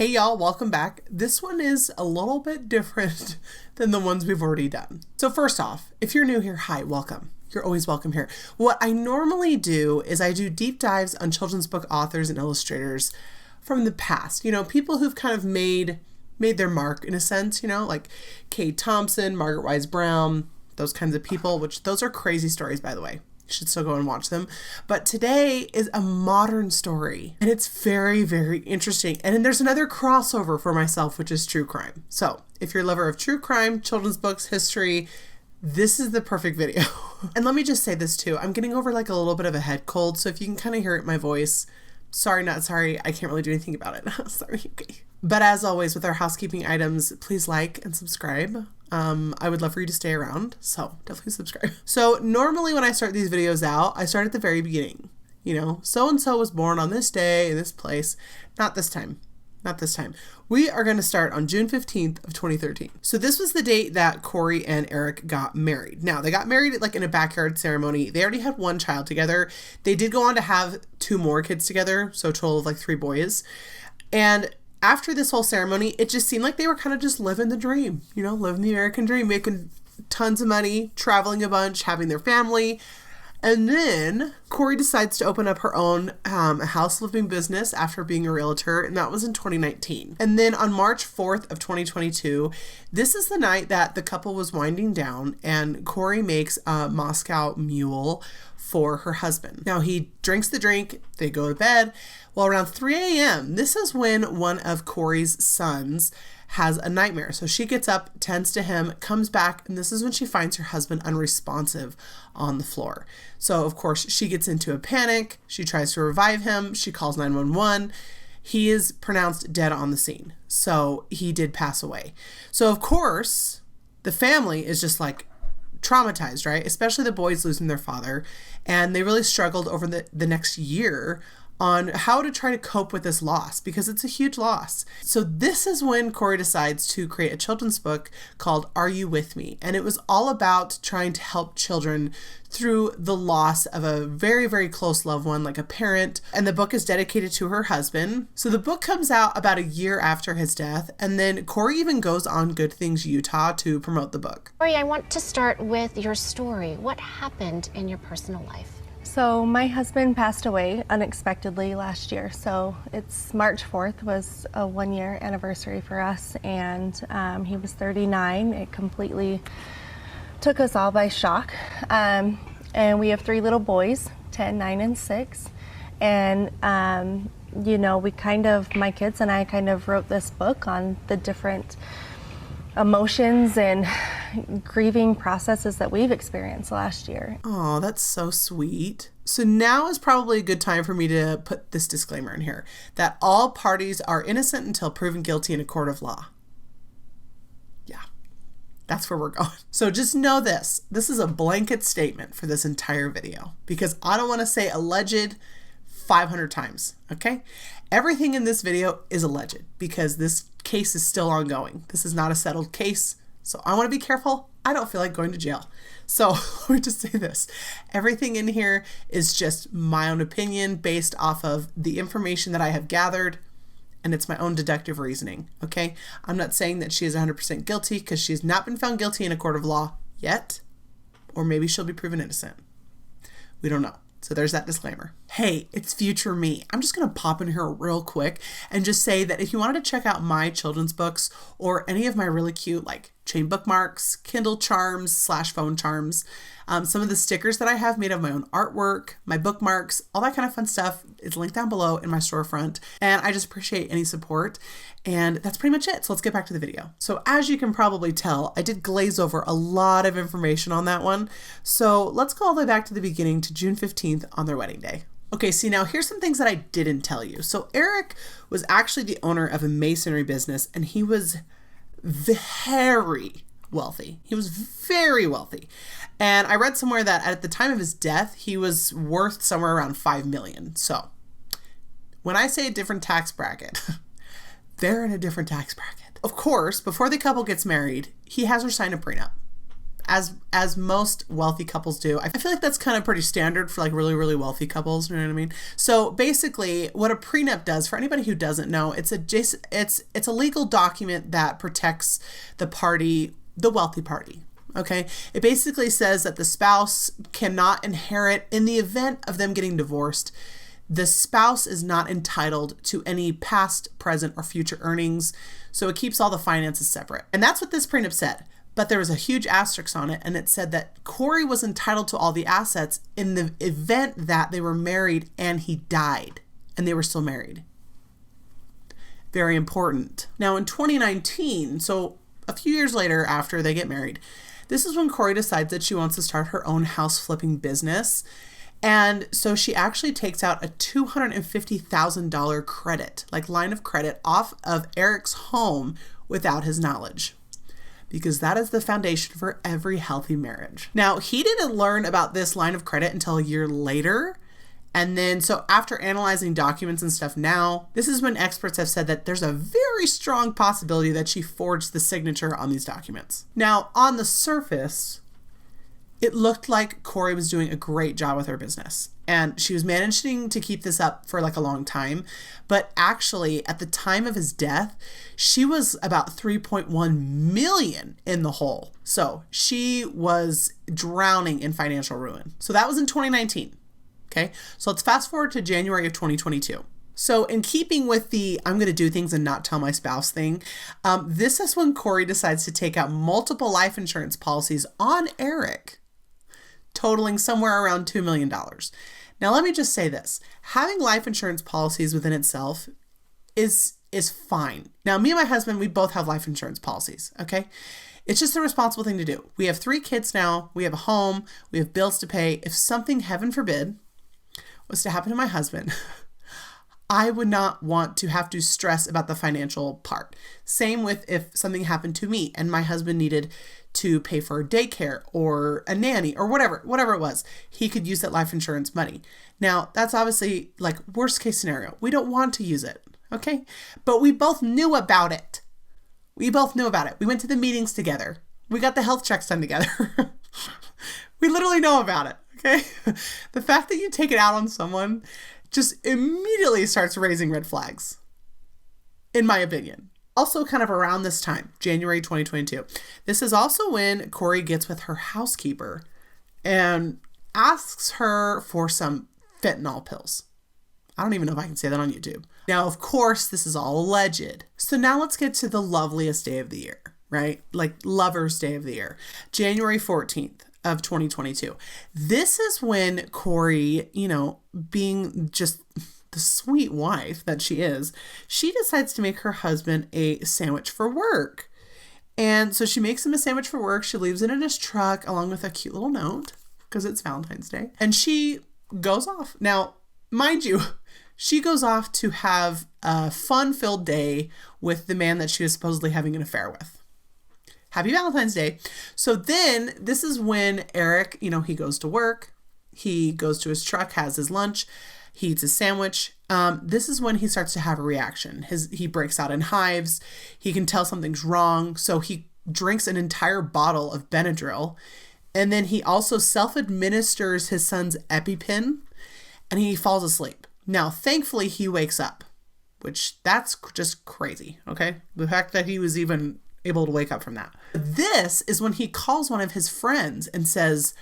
Hey y'all, welcome back. This one is a little bit different than the ones we've already done. So first off, if you're new here, hi, welcome. You're always welcome here. What I normally do is I do deep dives on children's book authors and illustrators from the past. You know, people who've kind of made their mark in a sense, you know, like Kate Thompson, Margaret Wise Brown, those kinds of people, which those are crazy stories, by the way. You should still go and watch them. But today is a modern story and it's very, very interesting. And then there's another crossover for myself, which is true crime. So if you're a lover of true crime, children's books, history, this is the perfect video. And let me just say this too. I'm getting over like a little bit of a head cold. So if you can kind of hear it in my voice, sorry, not sorry. I can't really do anything about it. Sorry. Okay. But as always, with our housekeeping items, please like and subscribe. I would love for you to stay around, so definitely subscribe. So normally when I start these videos out, I start at the very beginning. You know, so-and-so was born on this day in this place. Not this time. Not this time. We are going to start on June 15th of 2013. So this was the date that Kouri and Eric got married. Now, they got married like in a backyard ceremony. They already had one child together. They did go on to have 2 more kids together, so a total of like 3 boys. And after this whole ceremony, it just seemed like they were kind of just living the dream, you know, living the American dream, making tons of money, traveling a bunch, having their family. And then Kouri decides to open up her own house flipping business after being a realtor, and that was in 2019. And then on March 4th of 2022, this is the night that the couple was winding down, and Kouri makes a Moscow Mule for her husband. Now he drinks the drink, they go to bed. Well, around 3 a.m., this is when one of Kouri's sons has a nightmare. So she gets up, tends to him, comes back, and this is when she finds her husband unresponsive on the floor. So of course she gets into a panic. She tries to revive him. She calls 911. He is pronounced dead on the scene. So he did pass away. So of course the family is just like traumatized, right? Especially the boys losing their father. And they really struggled over the next year on how to try to cope with this loss because it's a huge loss. So this is when Kouri decides to create a children's book called Are You With Me? And it was all about trying to help children through the loss of a very, very close loved one, like a parent. And the book is dedicated to her husband. So the book comes out about a year after his death. And then Kouri even goes on Good Things Utah to promote the book. Kouri, I want to start with your story. What happened in your personal life? So my husband passed away unexpectedly last year. So it's March 4th was a 1-year anniversary for us, and he was 39. It completely took us all by shock. And we have 3 little boys, 10, 9, and 6. And you know, my kids and I kind of wrote this book on the different emotions and grieving processes that we've experienced last year. Oh, that's so sweet. So now is probably a good time for me to put this disclaimer in here that all parties are innocent until proven guilty in a court of law. Yeah, that's where we're going. So just know this is a blanket statement for this entire video because I don't want to say alleged 500 times, okay? Everything in this video is alleged because this case is still ongoing. This is not a settled case, so I want to be careful. I don't feel like going to jail. So let me just say this. Everything in here is just my own opinion based off of the information that I have gathered, and it's my own deductive reasoning, okay? I'm not saying that she is 100% guilty because she has not been found guilty in a court of law yet, or maybe she'll be proven innocent. We don't know. So there's that disclaimer. Hey, it's future me. I'm just going to pop in here real quick and just say that if you wanted to check out my children's books or any of my really cute like chain bookmarks, Kindle charms / phone charms, some of the stickers that I have made of my own artwork, my bookmarks, all that kind of fun stuff is linked down below in my storefront. And I just appreciate any support. And that's pretty much it. So let's get back to the video. So as you can probably tell, I did glaze over a lot of information on that one. So let's go all the way back to the beginning to June 15th on their wedding day. Okay, see now here's some things that I didn't tell you. So Eric was actually the owner of a masonry business and he was very wealthy. He was very wealthy. And I read somewhere that at the time of his death, he was worth somewhere around 5 million. So when I say a different tax bracket, they're in a different tax bracket. Of course, before the couple gets married, he has her sign a prenup. as most wealthy couples do. I feel like that's kind of pretty standard for like really, really wealthy couples. You know what I mean? So basically what a prenup does, for anybody who doesn't know, it's a legal document that protects the wealthy party. Okay. It basically says that the spouse cannot inherit in the event of them getting divorced. The spouse is not entitled to any past, present, or future earnings. So it keeps all the finances separate. And that's what this prenup said. But there was a huge asterisk on it. And it said that Kouri was entitled to all the assets in the event that they were married and he died and they were still married. Very important. Now in 2019, so a few years later after they get married, this is when Kouri decides that she wants to start her own house flipping business. And so she actually takes out a $250,000 credit, like line of credit, off of Eric's home without his knowledge, because that is the foundation for every healthy marriage. Now, he didn't learn about this line of credit until a year later. And then, so after analyzing documents and stuff now, this is when experts have said that there's a very strong possibility that she forged the signature on these documents. Now, on the surface, it looked like Kouri was doing a great job with her business and she was managing to keep this up for like a long time. But actually at the time of his death, she was about 3.1 million in the hole. So she was drowning in financial ruin. So that was in 2019. Okay. So let's fast forward to January of 2022. So in keeping with the I'm going to do things and not tell my spouse thing, this is when Kouri decides to take out multiple life insurance policies on Eric, totaling somewhere around $2 million. Now, let me just say this. Having life insurance policies within itself is fine. Now, me and my husband, we both have life insurance policies, okay? It's just a responsible thing to do. We have 3 kids now. We have a home. We have bills to pay. If something, heaven forbid, was to happen to my husband, I would not want to have to stress about the financial part. Same with if something happened to me and my husband needed to pay for daycare or a nanny or whatever it was. He could use that life insurance money. Now, that's obviously like worst case scenario. We don't want to use it, okay? But we both knew about it. We went to the meetings together. We got the health checks done together. We literally know about it, okay? The fact that you take it out on someone just immediately starts raising red flags, in my opinion. Also kind of around this time, January 2022, this is also when Kouri gets with her housekeeper and asks her for some fentanyl pills. I don't even know if I can say that on YouTube. Now, of course, this is all alleged. So now let's get to the loveliest day of the year, right? Like Lover's Day of the year, January 14th. Of 2022. This is when Kouri, being just the sweet wife that she is, she decides to make her husband a sandwich for work. And so she makes him a sandwich for work. She leaves it in his truck along with a cute little note because it's Valentine's Day. And she goes off. Now, mind you, she goes off to have a fun-filled day with the man that she was supposedly having an affair with. Happy Valentine's Day. So then this is when Eric, he goes to work, he goes to his truck, has his lunch, he eats his sandwich. This is when he starts to have a reaction. He breaks out in hives. He can tell something's wrong. So he drinks an entire bottle of Benadryl. And then he also self-administers his son's EpiPen and he falls asleep. Now, thankfully, he wakes up, which that's just crazy. Okay. The fact that he was even able to wake up from that. This is when he calls one of his friends and says,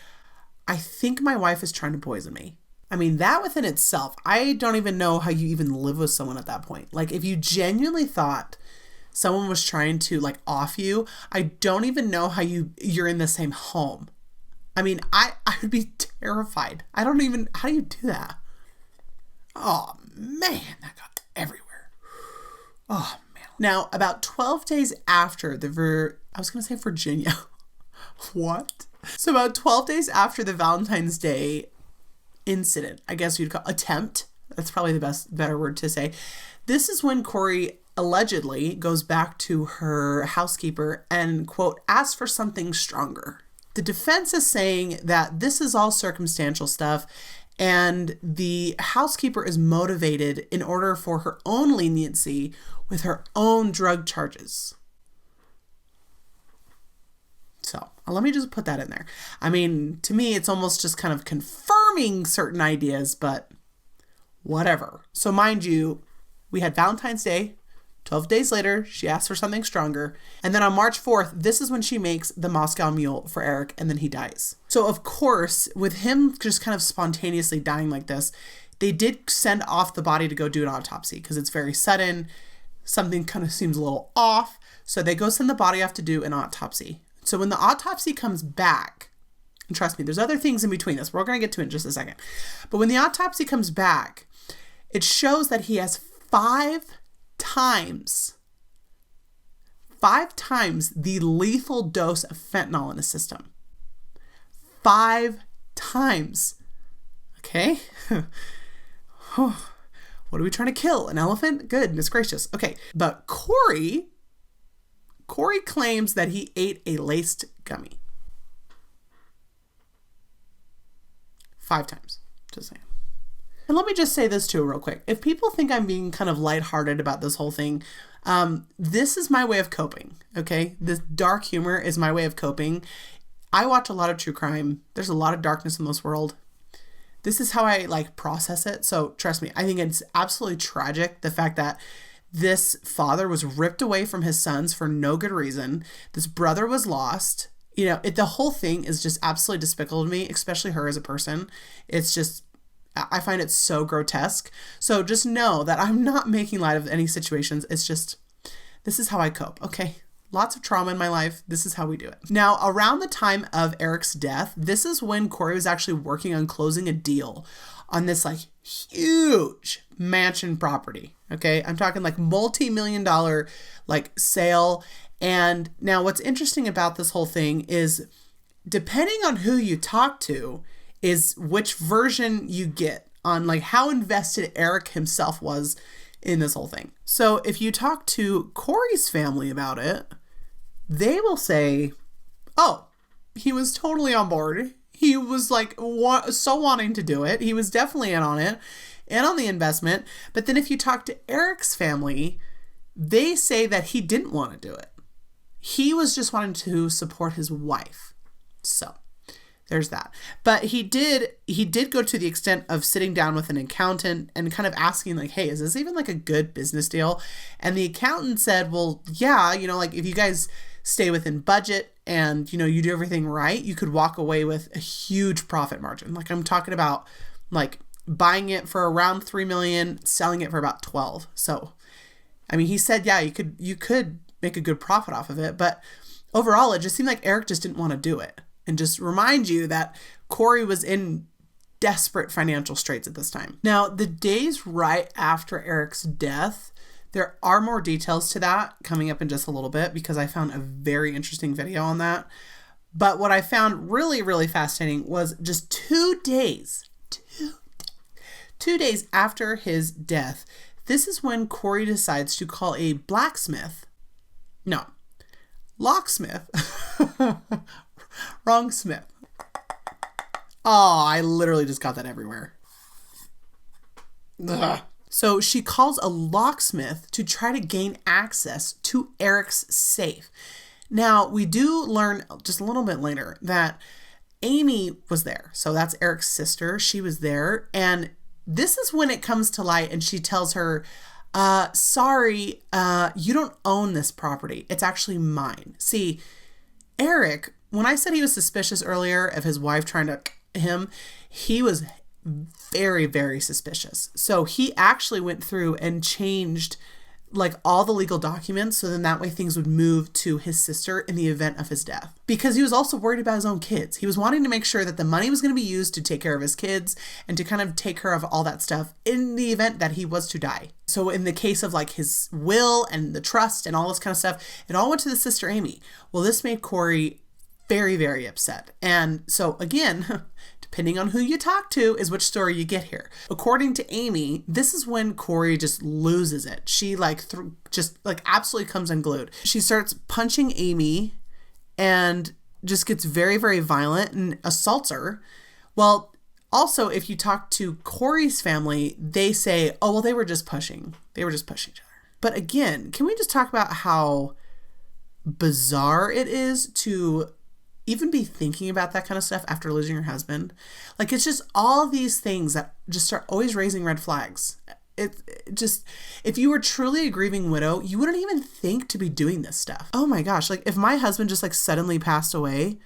I think my wife is trying to poison me. I mean, that within itself, I don't even know how you even live with someone at that point. Like, if you genuinely thought someone was trying to like off you, I don't even know how you're in the same home. I mean, I would be terrified. How do you do that? Oh man, that got everywhere. Oh man. Now, about 12 days after I was going to say Virginia. What? So about 12 days after the Valentine's Day incident, I guess you'd call attempt. That's probably the better word to say. This is when Kouri allegedly goes back to her housekeeper and, quote, asks for something stronger. The defense is saying that this is all circumstantial stuff and the housekeeper is motivated in order for her own leniency with her own drug charges. So, Let me just put that in there. I mean, to me, it's almost just kind of confirming certain ideas, but whatever. So mind you, we had Valentine's Day. 12 days later, she asked for something stronger. And then on March 4th, this is when she makes the Moscow Mule for Eric, and then he dies. So of course, with him just kind of spontaneously dying like this, they did send off the body to go do an autopsy because it's very sudden. Something kind of seems a little off. So they go send the body off to do an autopsy. So when the autopsy comes back, and trust me, there's other things in between this. We're going to get to it in just a second. But when the autopsy comes back, it shows that he has 5 times the lethal dose of fentanyl in his system. 5 times. Okay? What are we trying to kill? An elephant? Goodness gracious. Okay. But Kouri claims that he ate a laced gummy. 5 times. Just saying. And let me just say this too real quick. If people think I'm being kind of lighthearted about this whole thing, this is my way of coping, okay? This dark humor is my way of coping. I watch a lot of true crime. There's a lot of darkness in this world. This is how I process it. So trust me, I think it's absolutely tragic, the fact that this father was ripped away from his sons for no good reason. This brother was lost. The whole thing is just absolutely despicable to me, especially her as a person. It's just, I find it so grotesque. So just know that I'm not making light of any situations. It's just, this is how I cope. Okay. Lots of trauma in my life. This is how we do it. Now, around the time of Eric's death, this is when Kouri was actually working on closing a deal on this huge mansion property. Okay. I'm talking multi-million-dollar sale. And now what's interesting about this whole thing is, depending on who you talk to, is which version you get on how invested Eric himself was in this whole thing. So if you talk to Kouri's family about it, they will say, oh, he was totally on board. He was so wanting to do it. He was definitely in on it and on the investment. But then if you talk to Eric's family, they say that he didn't want to do it. He was just wanting to support his wife. So there's that. But he did go to the extent of sitting down with an accountant and kind of asking hey, is this even a good business deal? And the accountant said, well, yeah, if you guys stay within budget and, you do everything right, you could walk away with a huge profit margin. I'm talking about buying it for around 3 million, selling it for about 12. So, I mean, he said, yeah, you could make a good profit off of it. But overall, it just seemed like Eric just didn't want to do it. And just remind you that Kouri was in desperate financial straits at this time. Now, the days right after Eric's death, there are more details to that coming up in just a little bit, because I found a very interesting video on that. But what I found really, really fascinating was just 2 days after his death, this is when Kouri decides to call a locksmith. Wrong Smith. Oh, I literally just got that everywhere. Ugh. So she calls a locksmith to try to gain access to Eric's safe. Now, we do learn just a little bit later that Amy was there. So that's Eric's sister. She was there. And this is when it comes to light, and she tells her, sorry, you don't own this property. It's actually mine. See, Eric, when I said he was suspicious earlier of his wife trying to him, he was very, very suspicious. So he actually went through and changed all the legal documents, so then that way things would move to his sister in the event of his death. Because he was also worried about his own kids. He was wanting to make sure that the money was going to be used to take care of his kids and to kind of take care of all that stuff in the event that he was to die. So in the case of his will and the trust and all this kind of stuff, it all went to the sister Amy. Well, this made Kouri very, very upset. And so again, depending on who you talk to is which story you get here. According to Amy, this is when Kouri just loses it. She absolutely comes unglued. She starts punching Amy and just gets very, very violent and assaults her. Well, also, if you talk to Kouri's family, they say, oh, well, they were just pushing. They were just pushing each other. But again, can we just talk about how bizarre it is to even be thinking about that kind of stuff after losing your husband. Like, it's just all these things that just start always raising red flags. It just, if you were truly a grieving widow, you wouldn't even think to be doing this stuff. Oh my gosh. Like, if my husband just like suddenly passed away,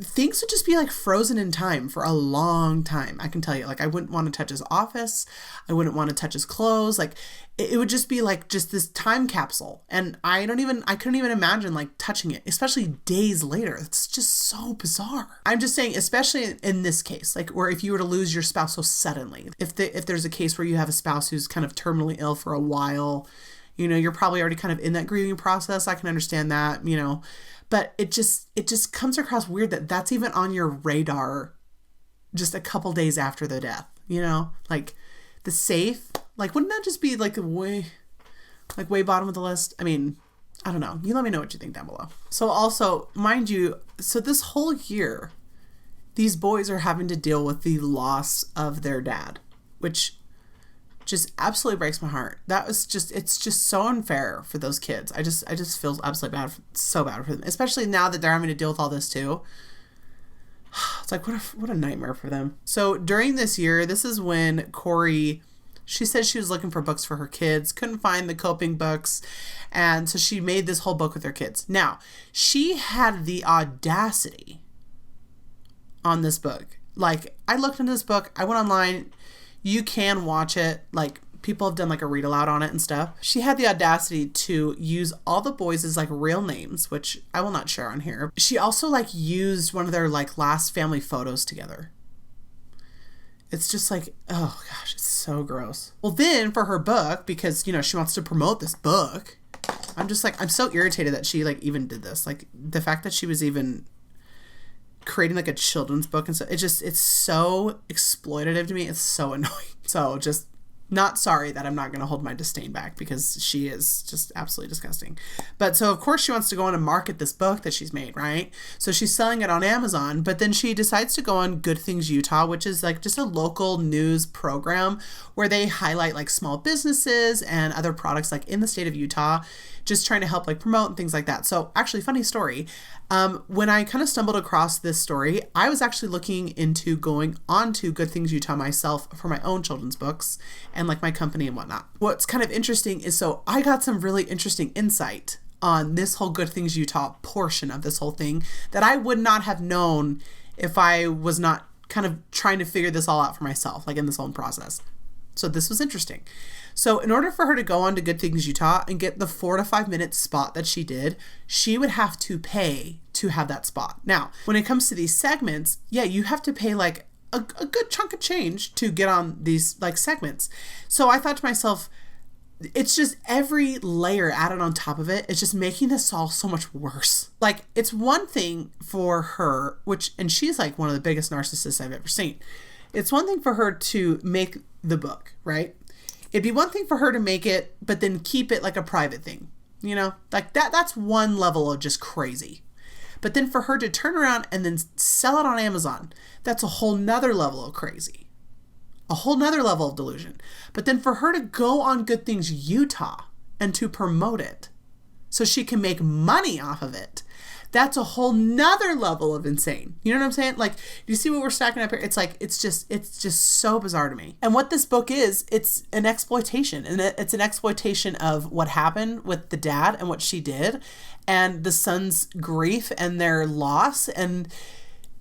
things would just be like frozen in time for a long time. I can tell you, like, I wouldn't want to touch his office. I wouldn't want to touch his clothes. Like, it would just be like just this time capsule. And I couldn't even imagine like touching it, especially days later. It's just so bizarre. I'm just saying, especially in this case, like, where if you were to lose your spouse so suddenly, if there's a case where you have a spouse who's kind of terminally ill for a while, you know, you're probably already kind of in that grieving process. I can understand that, you know. But it just comes across weird that that's even on your radar just a couple days after the death, you know? Like, the safe, like, wouldn't that just be like way bottom of the list? I mean, I don't know. You let me know what you think down below. So also, mind you, so this whole year, these boys are having to deal with the loss of their dad, which just absolutely breaks my heart. It's just so unfair for those kids. I just feel absolutely so bad for them, especially now that they're having to deal with all this too. It's like, what a nightmare for them. So during this year, this is when Kouri, she said she was looking for books for her kids, couldn't find the coping books, and so she made this whole book with her kids. Now, she had the audacity on this book. Like, I looked into this book, I went online. You can watch it. Like, people have done like a read aloud on it and stuff. She had the audacity to use all the boys' like real names, which I will not share on here. She also like used one of their like last family photos together. It's just like, oh gosh, it's so gross. Well, then for her book, because, you know, she wants to promote this book, I'm just like, I'm so irritated that she like even did this. Like, the fact that she was even creating like a children's book and so it's so exploitative to me. It's so annoying. So just not sorry that I'm not going to hold my disdain back, because she is just absolutely disgusting. But so of course she wants to go on and market this book that she's made, right? So she's selling it on Amazon, but then she decides to go on Good Things Utah, which is like just a local news program where they highlight like small businesses and other products like in the state of Utah, just trying to help like promote and things like that. So actually, funny story. When I kind of stumbled across this story, I was actually looking into going on to Good Things Utah myself for my own children's books and like my company and whatnot. What's kind of interesting is, so I got some really interesting insight on this whole Good Things Utah portion of this whole thing that I would not have known if I was not kind of trying to figure this all out for myself, like in this whole process. So this was interesting. So in order for her to go on to Good Things Utah and get the 4 to 5 minute spot that she did, she would have to pay to have that spot. Now, when it comes to these segments, yeah, you have to pay like a good chunk of change to get on these like segments. So I thought to myself, it's just every layer added on top of it. It's just making this all so much worse. Like, it's one thing for her, and she's like one of the biggest narcissists I've ever seen. It's one thing for her to make the book, right? It'd be one thing for her to make it, but then keep it like a private thing, you know, like that's one level of just crazy. But then for her to turn around and then sell it on Amazon, that's a whole nother level of crazy, a whole nother level of delusion. But then for her to go on Good Things Utah and to promote it so she can make money off of it, that's a whole nother level of insane. You know what I'm saying? Like, do you see what we're stacking up here? It's like, it's just so bizarre to me. And what this book is, it's an exploitation. And it's an exploitation of what happened with the dad and what she did and the son's grief and their loss. And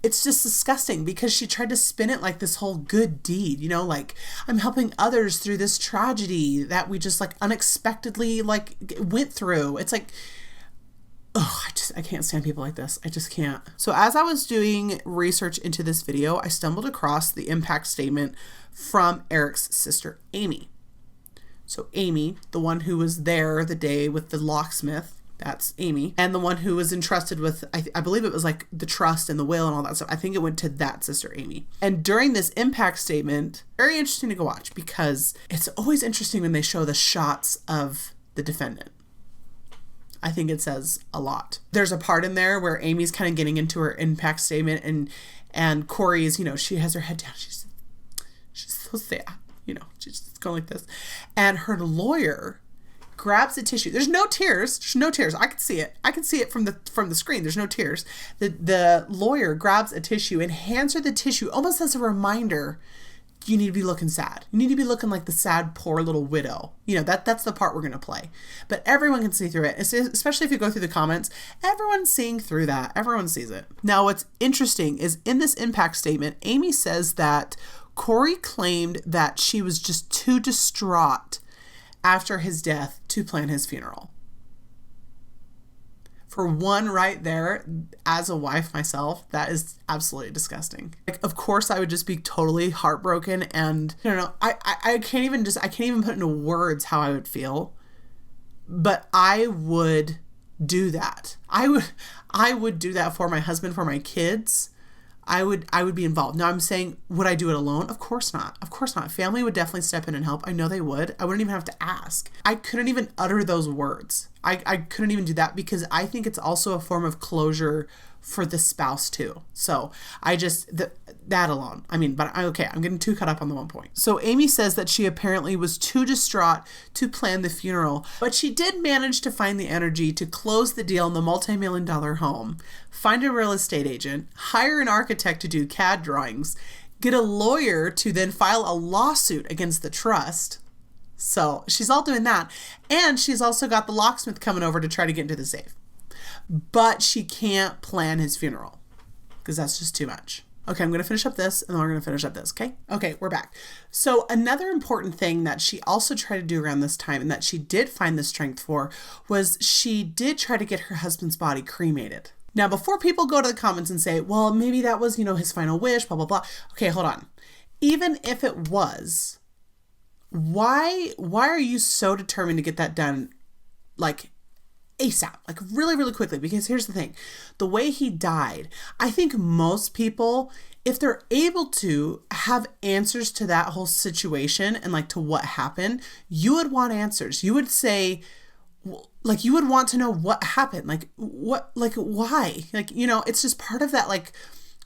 it's just disgusting because she tried to spin it like this whole good deed, you know, like, I'm helping others through this tragedy that we just like unexpectedly like went through. It's like, oh, I can't stand people like this. I just can't. So as I was doing research into this video, I stumbled across the impact statement from Eric's sister, Amy. So Amy, the one who was there the day with the locksmith, that's Amy, and the one who was entrusted with, I believe it was like the trust and the will and all that stuff. I think it went to that sister, Amy. And during this impact statement, very interesting to go watch, because it's always interesting when they show the shots of the defendant. I think it says a lot. There's a part in there where Amy's kind of getting into her impact statement, and Kouri is, you know, she has her head down. She's so sad, you know, she's just going like this. And her lawyer grabs the tissue. There's no tears. There's no tears. I can see it. I can see it from the screen. There's no tears. The lawyer grabs a tissue and hands her the tissue almost as a reminder, you need to be looking sad. You need to be looking like the sad, poor little widow. You know, that's the part we're going to play. But everyone can see through it, especially if you go through the comments. Everyone's seeing through that. Everyone sees it. Now, what's interesting is in this impact statement, Amy says that Kouri claimed that she was just too distraught after his death to plan his funeral. For one right there, as a wife myself, that is absolutely disgusting. Like, of course, I would just be totally heartbroken, and I don't know, I can't even put into words how I would feel, but I would do that. I would do that for my husband, for my kids. I would be involved. Now I'm saying, would I do it alone? Of course not. Of course not. Family would definitely step in and help. I know they would. I wouldn't even have to ask. I couldn't even utter those words. I couldn't even do that because I think it's also a form of closure for the spouse too. So that alone. I mean, but okay, I'm getting too caught up on the one point. So Amy says that she apparently was too distraught to plan the funeral, but she did manage to find the energy to close the deal on the multi-million-dollar home, find a real estate agent, hire an architect to do CAD drawings, get a lawyer to then file a lawsuit against the trust. So she's all doing that. And she's also got the locksmith coming over to try to get into the safe. But she can't plan his funeral because that's just too much. Okay, I'm going to finish up this and then we're going to finish up this, okay? Okay, we're back. So another important thing that she also tried to do around this time and that she did find the strength for was she did try to get her husband's body cremated. Now, before people go to the comments and say, well, maybe that was, his final wish, blah, blah, blah. Okay, hold on. Even if it was, why are you so determined to get that done like ASAP, like really, really quickly? Because here's the thing, the way he died, I think most people, if they're able to have answers to that whole situation and like to what happened, you would want answers. You would say, like, you would want to know what happened, like what, like why, like, it's just part of that like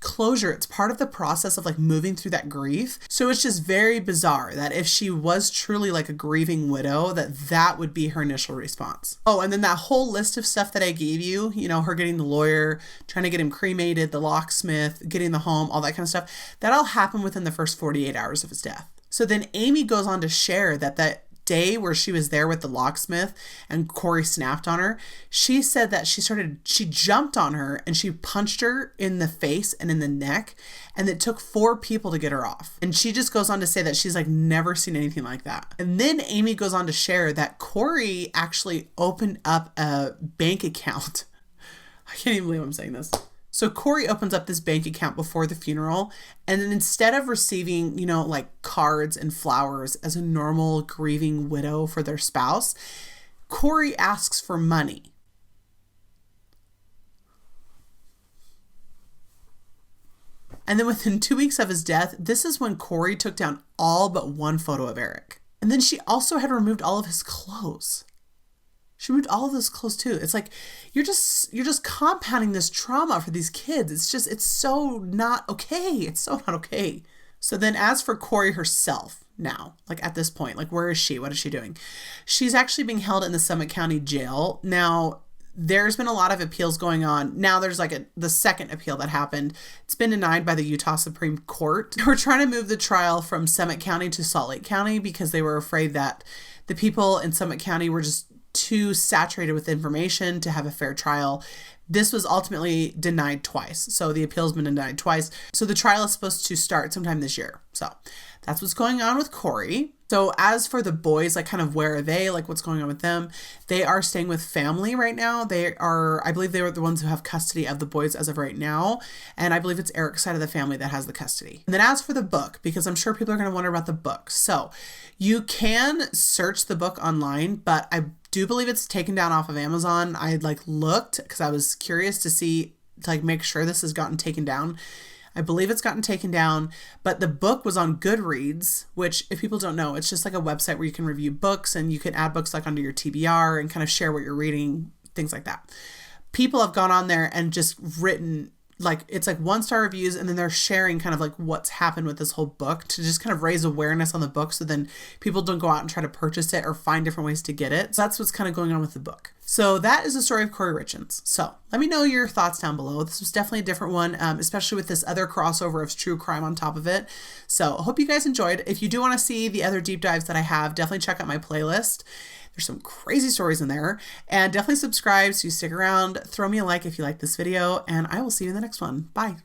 closure. It's part of the process of like moving through that grief. So it's just very bizarre that if she was truly like a grieving widow, that would be her initial response. Oh, and then that whole list of stuff that I gave you, her getting the lawyer, trying to get him cremated, the locksmith, getting the home, all that kind of stuff, that all happened within the first 48 hours of his death. So then Amy goes on to share that day where she was there with the locksmith and Kouri snapped on her, she said that she jumped on her and she punched her in the face and in the neck, and it took 4 people to get her off. And she just goes on to say that she's like never seen anything like that. And then Amy goes on to share that Kouri actually opened up a bank account. I can't even believe I'm saying this. So Kouri opens up this bank account before the funeral, and then instead of receiving, like cards and flowers as a normal grieving widow for their spouse, Kouri asks for money. And then within 2 weeks of his death, this is when Kouri took down all but one photo of Eric. And then she also had removed all of his clothes. She removed all of those clothes too. It's like, you're just compounding this trauma for these kids. It's so not okay. It's so not okay. So then as for Kouri herself now, like at this point, like where is she? What is she doing? She's actually being held in the Summit County Jail. Now, there's been a lot of appeals going on. Now there's like the second appeal that happened. It's been denied by the Utah Supreme Court. We're trying to move the trial from Summit County to Salt Lake County because they were afraid that the people in Summit County were just too saturated with information to have a fair trial. This was ultimately denied twice. So the appeal's been denied twice. So the trial is supposed to start sometime this year. So that's what's going on with Kouri. So as for the boys, like kind of where are they, like what's going on with them? They are staying with family right now. I believe they were the ones who have custody of the boys as of right now. And I believe it's Eric's side of the family that has the custody. And then as for the book, because I'm sure people are going to wonder about the book. So you can search the book online, but I do believe it's taken down off of Amazon. I looked because I was curious to see, to make sure this has gotten taken down. I believe it's gotten taken down, but the book was on Goodreads, which if people don't know, it's just like a website where you can review books and you can add books like under your TBR and kind of share what you're reading, things like that. People have gone on there and just written like, it's like 1-star reviews, and then they're sharing kind of like what's happened with this whole book to just kind of raise awareness on the book, so then people don't go out and try to purchase it or find different ways to get it. So that's what's kind of going on with the book. So that is the story of Kouri Richins. So let me know your thoughts down below. This was definitely a different one, especially with this other crossover of true crime on top of it. So I hope you guys enjoyed. If you do want to see the other deep dives that I have, definitely check out my playlist. There's some crazy stories in there, and definitely subscribe so you stick around. Throw me a like if you like this video, and I will see you in the next one. Bye.